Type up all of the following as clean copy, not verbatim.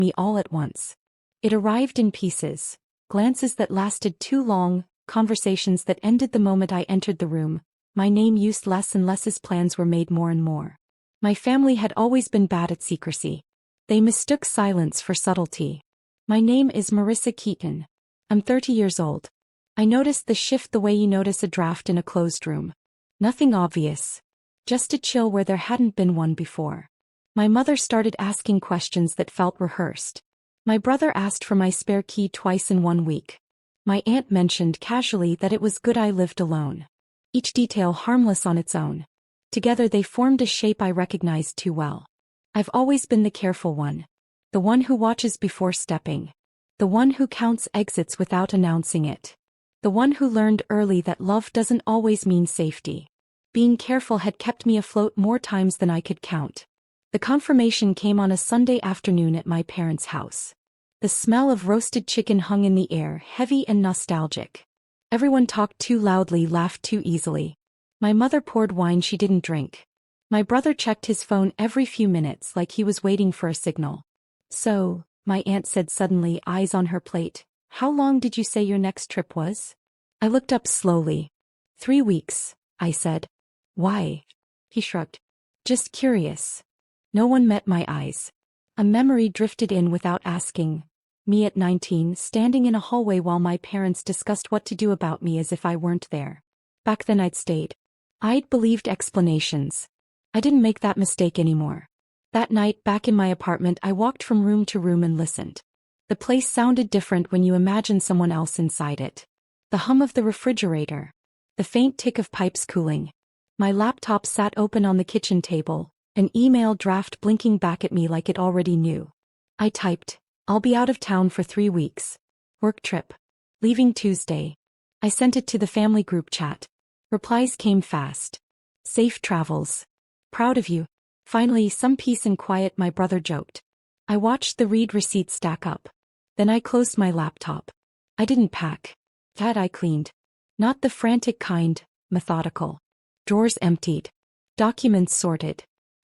me all at once. It arrived in pieces, glances that lasted too long, conversations that ended the moment I entered the room. My name used less and less as plans were made more and more. My family had always been bad at secrecy. They mistook silence for subtlety. My name is Marissa Keaton. I'm 30 years old. I noticed the shift the way you notice a draft in a closed room. Nothing obvious. Just a chill where there hadn't been one before. My mother started asking questions that felt rehearsed. My brother asked for my spare key twice in 1 week. My aunt mentioned casually that it was good I lived alone. Each detail harmless on its own. Together they formed a shape I recognized too well. I've always been the careful one. The one who watches before stepping. The one who counts exits without announcing it. The one who learned early that love doesn't always mean safety. Being careful had kept me afloat more times than I could count. The confirmation came on a Sunday afternoon at my parents' house. The smell of roasted chicken hung in the air, heavy and nostalgic. Everyone talked too loudly, laughed too easily. My mother poured wine she didn't drink. My brother checked his phone every few minutes like he was waiting for a signal. "So," my aunt said suddenly, eyes on her plate, "how long did you say your next trip was?" I looked up slowly. 3 weeks, I said. "Why?" He shrugged. "Just curious." No one met my eyes. A memory drifted in without asking. Me at 19, standing in a hallway while my parents discussed what to do about me as if I weren't there. Back then I'd stayed. I'd believed explanations. I didn't make that mistake anymore. That night, back in my apartment, I walked from room to room and listened. The place sounded different when you imagine someone else inside it. The hum of the refrigerator. The faint tick of pipes cooling. My laptop sat open on the kitchen table, an email draft blinking back at me like it already knew. I typed, "I'll be out of town for 3 weeks. Work trip. Leaving Tuesday." I sent it to the family group chat. Replies came fast. "Safe travels. Proud of you." Finally, some peace and quiet, my brother joked. I watched the read receipts stack up. Then I closed my laptop. I didn't pack. That I cleaned. Not the frantic kind, methodical. Drawers emptied. Documents sorted.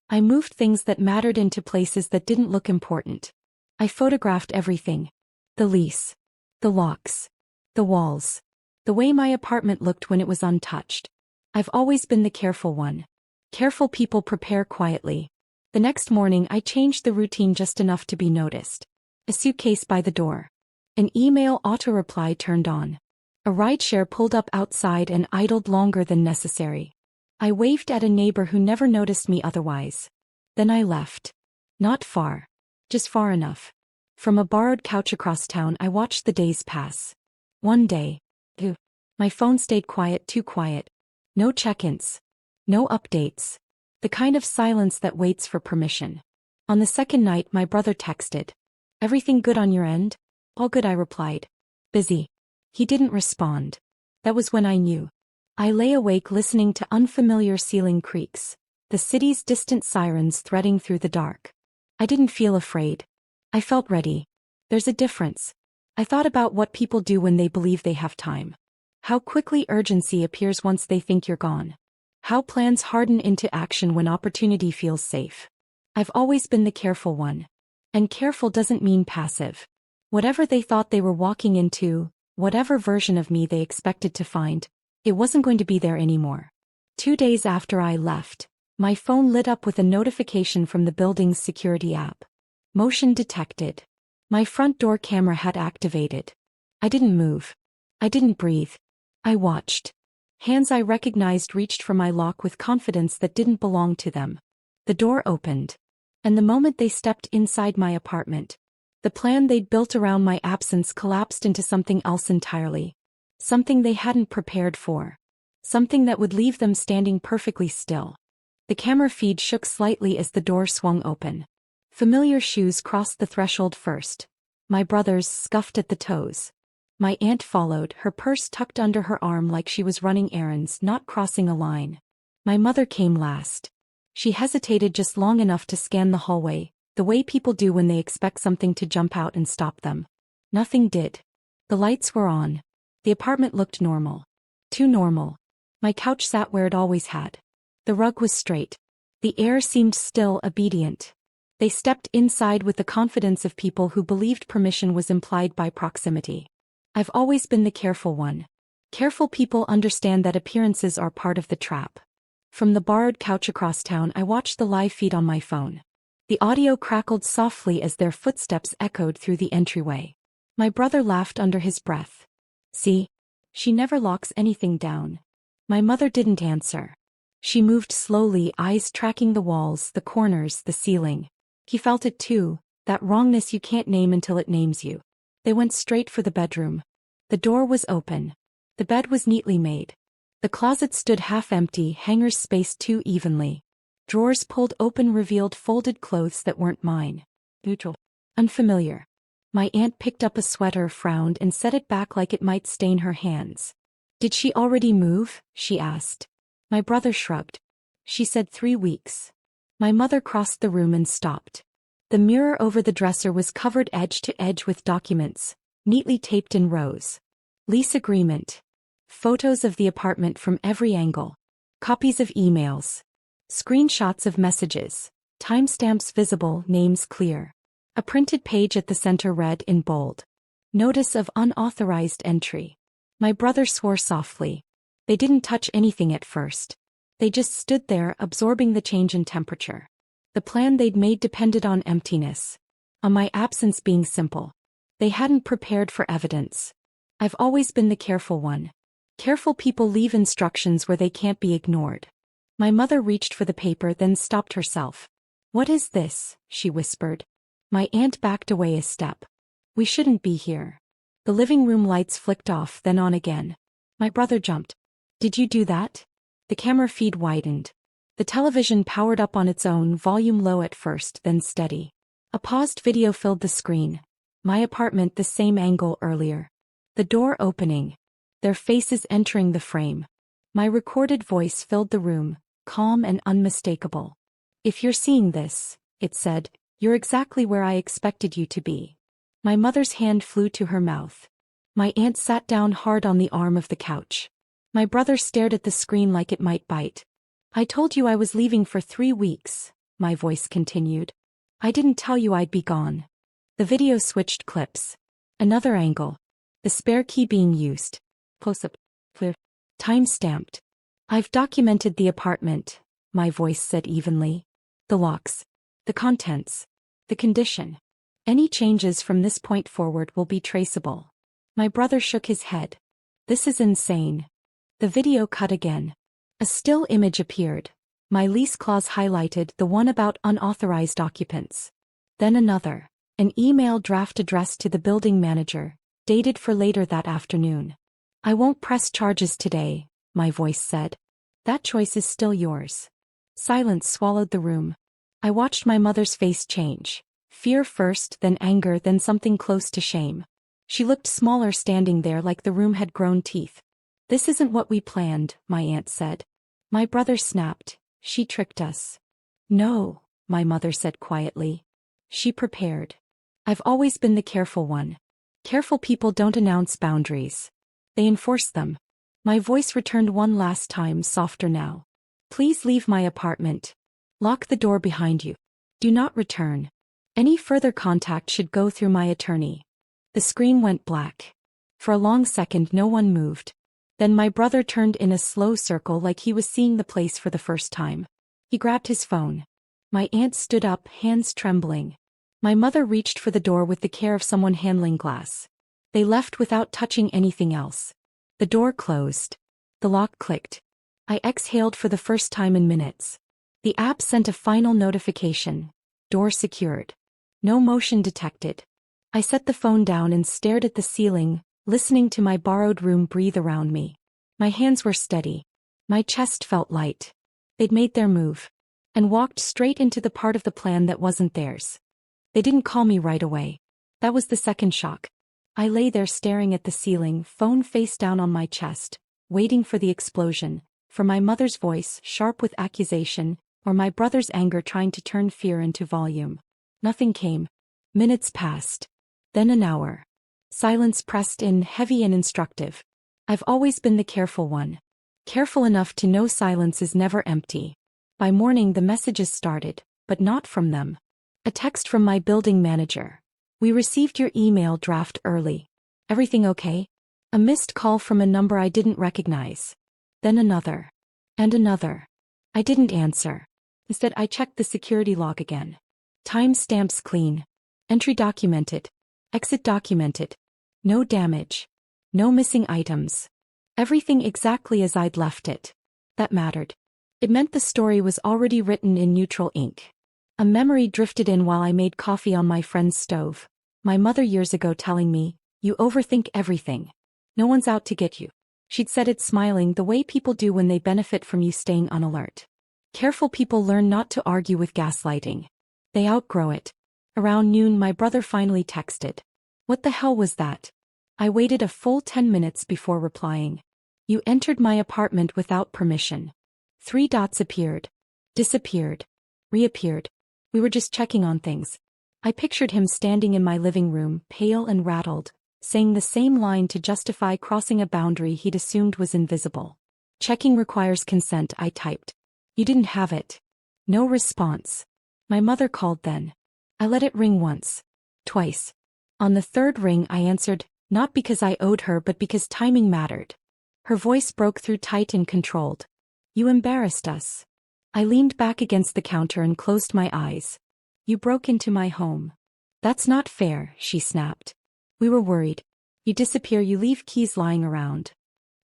I moved things that mattered into places that didn't look important. I photographed everything. The lease. The locks. The walls. The way my apartment looked when it was untouched. I've always been the careful one. Careful people prepare quietly. The next morning I changed the routine just enough to be noticed. A suitcase by the door. An email auto-reply turned on. A rideshare pulled up outside and idled longer than necessary. I waved at a neighbor who never noticed me otherwise. Then I left. Not far. Just far enough. From a borrowed couch across town I watched the days pass. One day. My phone stayed quiet, too quiet. No check-ins. No updates. The kind of silence that waits for permission. On the second night my brother texted. "Everything good on your end?" "All good," I replied. "Busy." He didn't respond. That was when I knew. I lay awake listening to unfamiliar ceiling creaks. The city's distant sirens threading through the dark. I didn't feel afraid. I felt ready. There's a difference. I thought about what people do when they believe they have time. How quickly urgency appears once they think you're gone. How plans harden into action when opportunity feels safe. I've always been the careful one. And careful doesn't mean passive. Whatever they thought they were walking into, whatever version of me they expected to find, it wasn't going to be there anymore. 2 days after I left, my phone lit up with a notification from the building's security app. Motion detected. My front door camera had activated. I didn't move. I didn't breathe. I watched. Hands I recognized reached for my lock with confidence that didn't belong to them. The door opened. And the moment they stepped inside my apartment, the plan they'd built around my absence collapsed into something else entirely. Something they hadn't prepared for. Something that would leave them standing perfectly still. The camera feed shook slightly as the door swung open. Familiar shoes crossed the threshold first. My brother's scuffed at the toes. My aunt followed, her purse tucked under her arm like she was running errands, not crossing a line. My mother came last. She hesitated just long enough to scan the hallway, the way people do when they expect something to jump out and stop them. Nothing did. The lights were on. The apartment looked normal. Too normal. My couch sat where it always had. The rug was straight. The air seemed still, obedient. They stepped inside with the confidence of people who believed permission was implied by proximity. I've always been the careful one. Careful people understand that appearances are part of the trap. From the borrowed couch across town, I watched the live feed on my phone. The audio crackled softly as their footsteps echoed through the entryway. My brother laughed under his breath. See? She never locks anything down. My mother didn't answer. She moved slowly, eyes tracking the walls, the corners, the ceiling. He felt it too, that wrongness you can't name until it names you. They went straight for the bedroom. The door was open. The bed was neatly made. The closet stood half empty, hangers spaced too evenly. Drawers pulled open revealed folded clothes that weren't mine. Neutral. Unfamiliar. My aunt picked up a sweater, frowned, and set it back like it might stain her hands. Did she already move? She asked. My brother shrugged. She said 3 weeks. My mother crossed the room and stopped. The mirror over the dresser was covered edge to edge with documents, neatly taped in rows. Lease agreement. Photos of the apartment from every angle. Copies of emails. Screenshots of messages. Timestamps visible, names clear. A printed page at the center read in bold. Notice of unauthorized entry. My brother swore softly. They didn't touch anything at first. They just stood there, absorbing the change in temperature. The plan they'd made depended on emptiness. On my absence being simple. They hadn't prepared for evidence. I've always been the careful one. Careful people leave instructions where they can't be ignored. My mother reached for the paper, then stopped herself. What is this? She whispered. My aunt backed away a step. We shouldn't be here. The living room lights flicked off, then on again. My brother jumped. Did you do that? The camera feed widened. The television powered up on its own, volume low at first, then steady. A paused video filled the screen. My apartment, the same angle earlier. The door opening. Their faces entering the frame. My recorded voice filled the room, calm and unmistakable. If you're seeing this, it said, you're exactly where I expected you to be. My mother's hand flew to her mouth. My aunt sat down hard on the arm of the couch. My brother stared at the screen like it might bite. I told you I was leaving for 3 weeks, my voice continued. I didn't tell you I'd be gone. The video switched clips. Another angle. The spare key being used. Close-up. Clear. Time-stamped. I've documented the apartment, my voice said evenly. The locks. The contents. The condition. Any changes from this point forward will be traceable. My brother shook his head. This is insane. The video cut again. A still image appeared. My lease clause highlighted, the one about unauthorized occupants. Then another. An email draft addressed to the building manager, dated for later that afternoon. I won't press charges today, my voice said. That choice is still yours. Silence swallowed the room. I watched my mother's face change. Fear first, then anger, then something close to shame. She looked smaller standing there, like the room had grown teeth. This isn't what we planned, my aunt said. My brother snapped. She tricked us. No, my mother said quietly. She prepared. I've always been the careful one. Careful people don't announce boundaries. They enforce them. My voice returned one last time, softer now. Please leave my apartment. Lock the door behind you. Do not return. Any further contact should go through my attorney. The screen went black. For a long second no one moved. Then my brother turned in a slow circle like he was seeing the place for the first time. He grabbed his phone. My aunt stood up, hands trembling. My mother reached for the door with the care of someone handling glass. They left without touching anything else. The door closed. The lock clicked. I exhaled for the first time in minutes. The app sent a final notification. Door secured. No motion detected. I set the phone down and stared at the ceiling, listening to my borrowed room breathe around me. My hands were steady. My chest felt light. They'd made their move. And walked straight into the part of the plan that wasn't theirs. They didn't call me right away. That was the second shock. I lay there staring at the ceiling, phone face down on my chest, waiting for the explosion, for my mother's voice, sharp with accusation, or my brother's anger trying to turn fear into volume. Nothing came. Minutes passed. Then an hour. Silence pressed in, heavy and instructive. I've always been the careful one. Careful enough to know silence is never empty. By morning the messages started, but not from them. A text from my building manager. We received your email draft early. Everything okay? A missed call from a number I didn't recognize. Then another. And another. I didn't answer. Instead, I checked the security log again. Timestamps clean. Entry documented. Exit documented. No damage. No missing items. Everything exactly as I'd left it. That mattered. It meant the story was already written in neutral ink. A memory drifted in while I made coffee on my friend's stove. My mother years ago telling me, "You overthink everything. No one's out to get you." She'd said it smiling, the way people do when they benefit from you staying on alert. Careful people learn not to argue with gaslighting. They outgrow it. Around noon, my brother finally texted. "What the hell was that?" I waited a full 10 minutes before replying. "You entered my apartment without permission." 3 dots appeared. Disappeared. Reappeared. "We were just checking on things." I pictured him standing in my living room, pale and rattled, saying the same line to justify crossing a boundary he'd assumed was invisible. "Checking requires consent," I typed. "You didn't have it." No response. My mother called then. I let it ring once. Twice. On the 3rd ring I answered, not because I owed her but because timing mattered. Her voice broke through tight and controlled. "You embarrassed us." I leaned back against the counter and closed my eyes. "You broke into my home." "That's not fair," she snapped. "We were worried. You disappear, you leave keys lying around."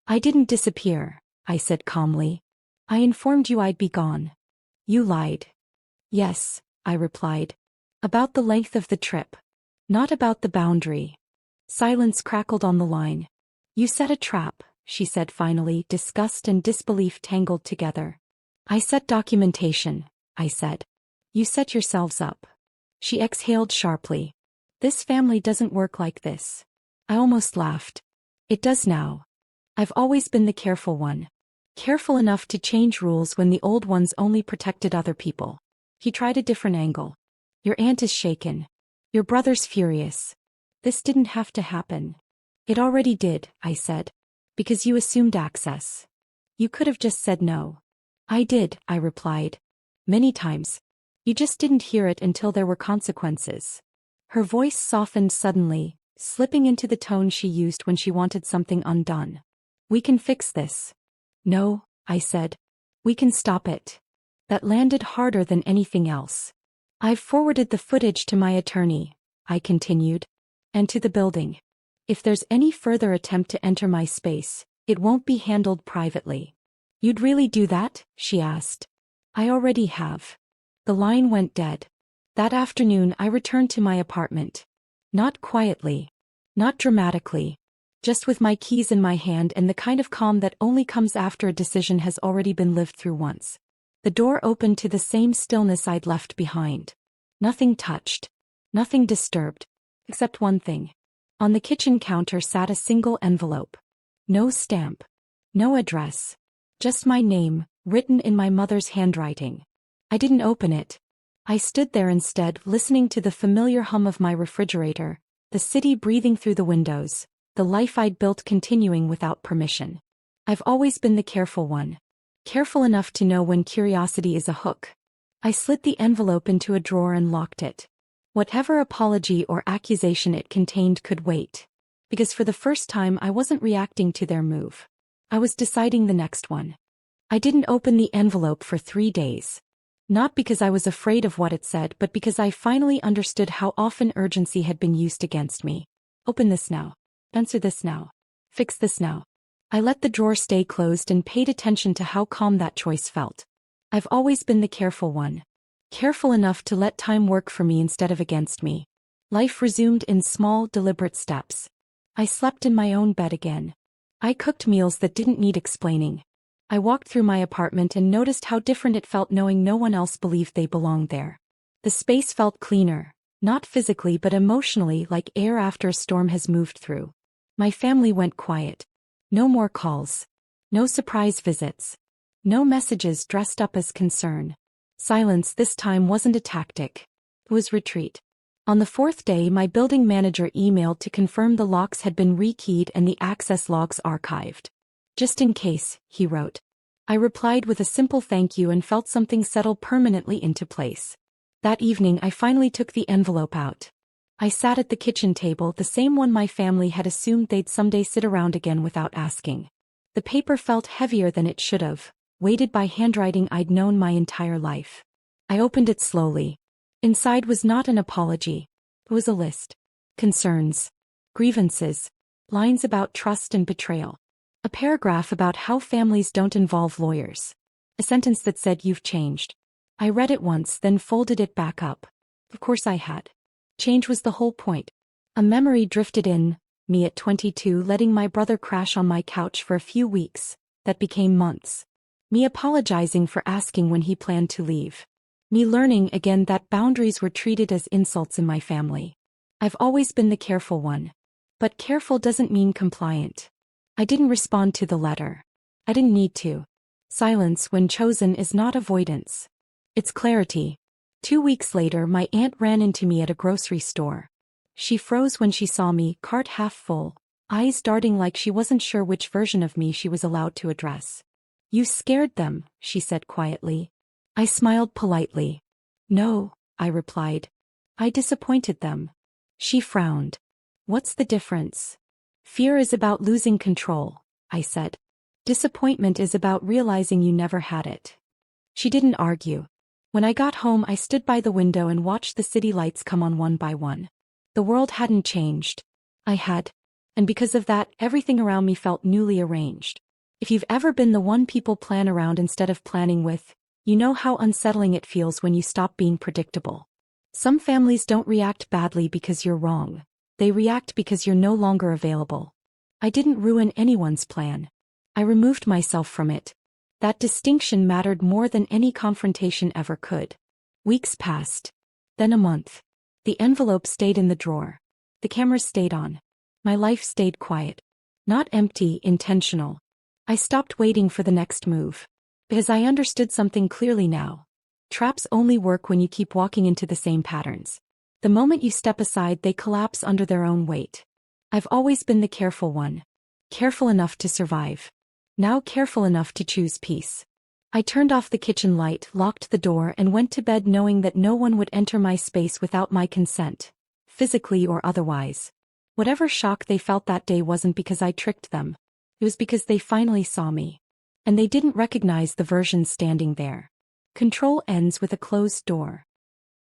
"I didn't disappear," I said calmly. "I informed you I'd be gone." "You lied." "Yes," I replied. "About the length of the trip. Not about the boundary." Silence crackled on the line. "You set a trap," she said finally, disgust and disbelief tangled together. "I set documentation," I said. "You set yourselves up." She exhaled sharply. "This family doesn't work like this." I almost laughed. "It does now. I've always been the careful one. Careful enough to change rules when the old ones only protected other people." He tried a different angle. "Your aunt is shaken. Your brother's furious. This didn't have to happen." "It already did," I said. "Because you assumed access. You could have just said no." "I did," I replied. "Many times. You just didn't hear it until there were consequences." Her voice softened suddenly, slipping into the tone she used when she wanted something undone. "We can fix this." "No," I said. "We can stop it." That landed harder than anything else. "I've forwarded the footage to my attorney," I continued. "And to the building. If there's any further attempt to enter my space, it won't be handled privately." "You'd really do that?" she asked. "I already have." The line went dead. That afternoon I returned to my apartment. Not quietly. Not dramatically. Just with my keys in my hand and the kind of calm that only comes after a decision has already been lived through once. The door opened to the same stillness I'd left behind. Nothing touched. Nothing disturbed. Except one thing. On the kitchen counter sat a single envelope. No stamp. No address. Just my name, written in my mother's handwriting. I didn't open it. I stood there instead, listening to the familiar hum of my refrigerator, the city breathing through the windows, the life I'd built continuing without permission. I've always been the careful one. Careful enough to know when curiosity is a hook. I slid the envelope into a drawer and locked it. Whatever apology or accusation it contained could wait. Because for the first time I wasn't reacting to their move. I was deciding the next one. I didn't open the envelope for 3 days. Not because I was afraid of what it said, but because I finally understood how often urgency had been used against me. Open this now. Answer this now. Fix this now. I let the drawer stay closed and paid attention to how calm that choice felt. I've always been the careful one. Careful enough to let time work for me instead of against me. Life resumed in small, deliberate steps. I slept in my own bed again. I cooked meals that didn't need explaining. I walked through my apartment and noticed how different it felt knowing no one else believed they belonged there. The space felt cleaner, not physically but emotionally, like air after a storm has moved through. My family went quiet. No more calls. No surprise visits. No messages dressed up as concern. Silence this time wasn't a tactic. It was retreat. On the 4th day, my building manager emailed to confirm the locks had been rekeyed and the access logs archived. "Just in case," he wrote. I replied with a simple thank you and felt something settle permanently into place. That evening I finally took the envelope out. I sat at the kitchen table, the same one my family had assumed they'd someday sit around again without asking. The paper felt heavier than it should have, weighted by handwriting I'd known my entire life. I opened it slowly. Inside was not an apology. It was a list. Concerns. Grievances. Lines about trust and betrayal. A paragraph about how families don't involve lawyers. A sentence that said you've changed. I read it once, then folded it back up. Of course I had. Change was the whole point. A memory drifted in, me at 22 letting my brother crash on my couch for a few weeks, that became months. Me apologizing for asking when he planned to leave. Me learning again that boundaries were treated as insults in my family. I've always been the careful one. But careful doesn't mean compliant. I didn't respond to the letter. I didn't need to. Silence when chosen is not avoidance. It's clarity. 2 weeks later, my aunt ran into me at a grocery store. She froze when she saw me, cart half full, eyes darting like she wasn't sure which version of me she was allowed to address. "You scared them," she said quietly. I smiled politely. "No," I replied. "I disappointed them." She frowned. "What's the difference?" "Fear is about losing control," I said. "Disappointment is about realizing you never had it." She didn't argue. When I got home, I stood by the window and watched the city lights come on one by one. The world hadn't changed. I had. And because of that, everything around me felt newly arranged. If you've ever been the one people plan around instead of planning with, you know how unsettling it feels when you stop being predictable. Some families don't react badly because you're wrong. They react because you're no longer available. I didn't ruin anyone's plan. I removed myself from it. That distinction mattered more than any confrontation ever could. Weeks passed. Then a month. The envelope stayed in the drawer. The cameras stayed on. My life stayed quiet. Not empty, intentional. I stopped waiting for the next move. Because I understood something clearly now. Traps only work when you keep walking into the same patterns. The moment you step aside, they collapse under their own weight. I've always been the careful one. Careful enough to survive. Now careful enough to choose peace. I turned off the kitchen light, locked the door, and went to bed knowing that no one would enter my space without my consent, physically or otherwise. Whatever shock they felt that day wasn't because I tricked them. It was because they finally saw me. And they didn't recognize the version standing there. Control ends with a closed door.